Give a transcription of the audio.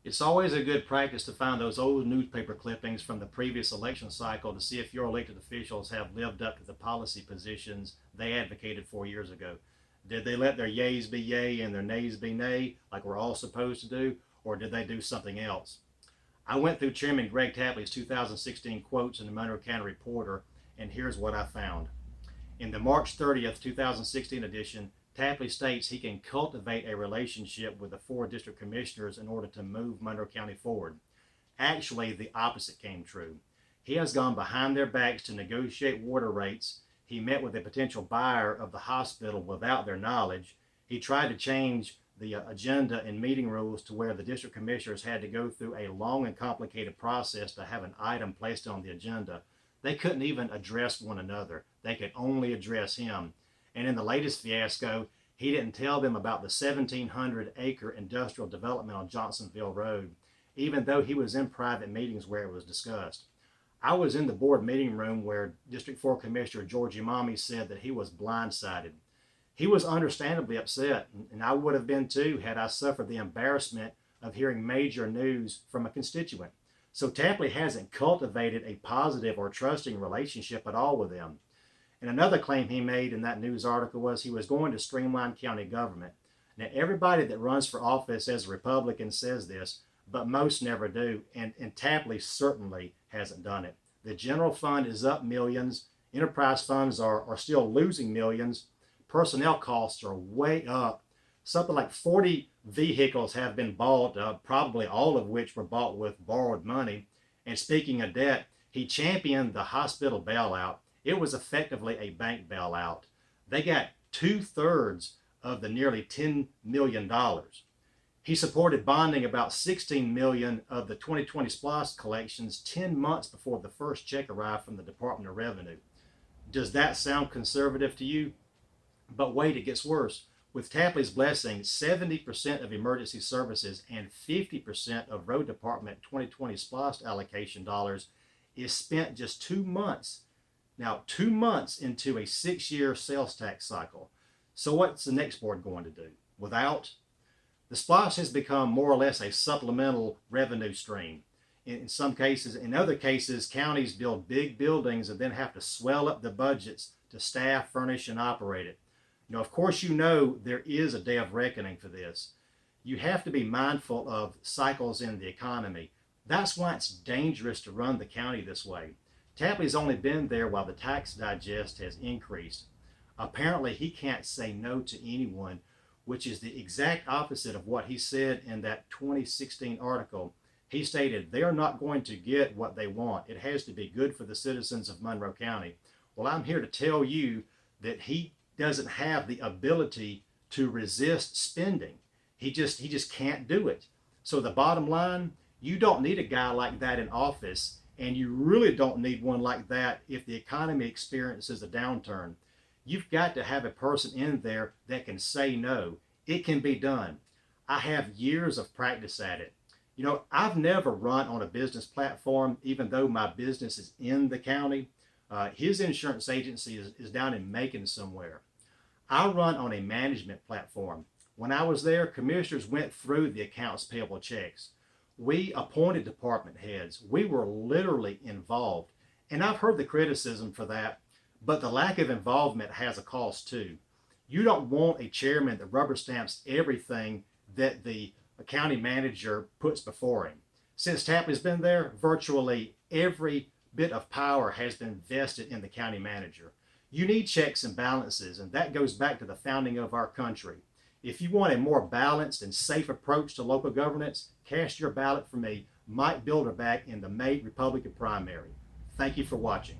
It's always a good practice to find those old newspaper clippings from the previous election cycle to see if your elected officials have lived up to the policy positions they advocated 4 years ago. Did they let their yays be yay and their nays be nay, like we're all supposed to do, or did they do something else? I went through Chairman Greg Tapley's 2016 quotes in the Monroe County Reporter, and here's what I found. In the March 30th, 2016 edition, Tapley states he can cultivate a relationship with the 4 district commissioners in order to move Monroe County forward. Actually, the opposite came true. He has gone behind their backs to negotiate water rates. He met with a potential buyer of the hospital without their knowledge. He tried to change the agenda and meeting rules to where the district commissioners had to go through a long and complicated process to have an item placed on the agenda. They couldn't even address one another. They could only address him. And in the latest fiasco, he didn't tell them about the 1,700-acre industrial development on Johnsonville Road, even though he was in private meetings where it was discussed. I was in the board meeting room where District 4 Commissioner George Imami said that he was blindsided. He was understandably upset, and I would have been too had I suffered the embarrassment of hearing major news from a constituent. So Tapley hasn't cultivated a positive or trusting relationship at all with them. And another claim he made in that news article was he was going to streamline county government. Now, everybody that runs for office as a Republican says this, but most never do, and Tapley certainly hasn't done it. The general fund is up millions. Enterprise funds are still losing millions. Personnel costs are way up. Something like 40 vehicles have been bought, probably all of which were bought with borrowed money. And speaking of debt, he championed the hospital bailout. It was effectively a bank bailout. They got 2/3 of the nearly $10 million. He supported bonding about $16 million of the 2020 SPLOST collections 10 months before the first check arrived from the Department of Revenue. Does that sound conservative to you? But wait, it gets worse. With Tapley's blessing, 70% of emergency services and 50% of Road Department 2020 SPLOST allocation dollars is spent just 2 months. Now, 2 months into a 6-year sales tax cycle. So what's the next board going to do? Without? The SPLOST has become more or less a supplemental revenue stream. In some cases, in other cases, counties build big buildings and then have to swell up the budgets to staff, furnish, and operate it. Of course, there is a day of reckoning for this. You have to be mindful of cycles in the economy. That's why it's dangerous to run the county this way. Tapley's only been there while the tax digest has increased. Apparently, he can't say no to anyone, which is the exact opposite of what he said in that 2016 article. He stated they're not going to get what they want. It has to be good for the citizens of Monroe County. Well, I'm here to tell you that he doesn't have the ability to resist spending. He just can't do it. So the bottom line, you don't need a guy like that in office, and you really don't need one like that if the economy experiences a downturn. You've got to have a person in there that can say no. It can be done. I have years of practice at it. I've never run on a business platform, even though my business is in the county. His insurance agency is down in Macon somewhere. I run on a management platform. When I was there, commissioners went through the accounts payable checks. We appointed department heads. We were literally involved. And I've heard the criticism for that, but the lack of involvement has a cost too. You don't want a chairman that rubber stamps everything that the county manager puts before him. Since Tapley's been there, virtually every bit of power has been vested in the county manager. You need checks and balances, and that goes back to the founding of our country. If you want a more balanced and safe approach to local governance, cast your ballot for me, Mike Bilderback, in the May Republican primary. Thank you for watching.